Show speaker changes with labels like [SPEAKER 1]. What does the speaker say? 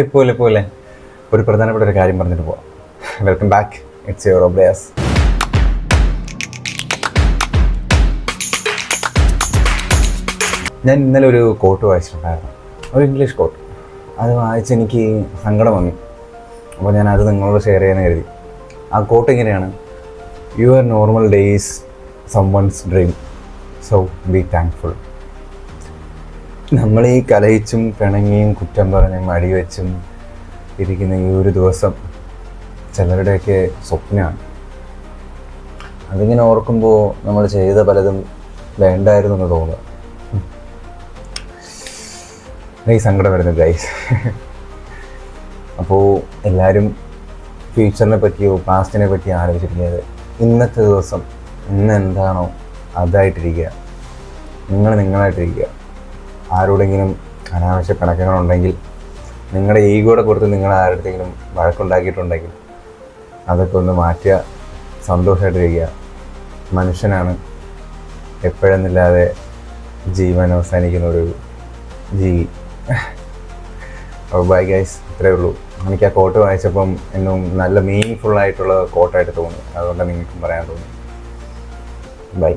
[SPEAKER 1] പോലെ ഒരു പ്രധാനപ്പെട്ട ഒരു കാര്യം പറഞ്ഞിട്ട് പോവാം. വെൽക്കം ബാക്ക്, ഇറ്റ്സ് യുവർ ഒബ്ലിയാസ്. ഞാൻ ഇന്നലെ ഒരു കോട്ട് വായിച്ചിട്ടുണ്ടായിരുന്നു, ഒരു ഇംഗ്ലീഷ് കോട്ട്. അത് വായിച്ച് എനിക്ക് സങ്കടം വന്നു. അപ്പോൾ ഞാൻ അത് നിങ്ങളോട് ഷെയർ ചെയ്യാൻ കരുതി. ആ കോട്ട് ഇങ്ങനെയാണ്: your normal days someone's dream, so be thankful. നമ്മൾ ഈ കലയിച്ചും പിണങ്ങിയും കുറ്റം പറഞ്ഞും അടിവെച്ചും ഇരിക്കുന്ന ഈ ഒരു ദിവസം ചിലരുടെയൊക്കെ സ്വപ്നമാണ്. അതിങ്ങനെ ഓർക്കുമ്പോൾ നമ്മൾ ചെയ്ത പലതും വേണ്ടായിരുന്നു എന്ന് തോന്നുക. എനിക്ക് സങ്കടം വരുന്നു ഗൈസ്. അപ്പോൾ എല്ലാവരും ഫ്യൂച്ചറിനെ പറ്റിയോ പാസ്റ്റിനെ പറ്റിയോ ആലോചിച്ചിരിക്കുന്നത്, ഇന്നത്തെ ദിവസം ഇന്ന് എന്താണോ അതായിട്ടിരിക്കുക. നിങ്ങൾ നിങ്ങളായിട്ടിരിക്കുക. ആരോടെങ്കിലും അനാവശ്യ പിണക്കങ്ങളുണ്ടെങ്കിൽ, നിങ്ങളുടെ ഈഗോയുടെ പുറത്ത് നിങ്ങൾ ആരുടെയെങ്കിലും വഴക്കുണ്ടാക്കിയിട്ടുണ്ടെങ്കിൽ അതൊക്കെ ഒന്ന് മാറ്റുക, സന്തോഷമായിട്ടിരിക്കുക. മനുഷ്യനാണ് എപ്പോഴെന്നില്ലാതെ ജീവൻ അവസാനിക്കുന്ന ഒരു ജീവി. ബൈ ഗൈസ്, ഇത്രയേ ഉള്ളൂ. എനിക്ക് ആ കോട്ട് വായിച്ചപ്പം എന്നും നല്ല മീനിങ് ഫുള്ളായിട്ടുള്ള കോട്ടായിട്ട് തോന്നി. അതുകൊണ്ട് നിങ്ങൾക്കും പറയാൻ തോന്നി. ബൈ.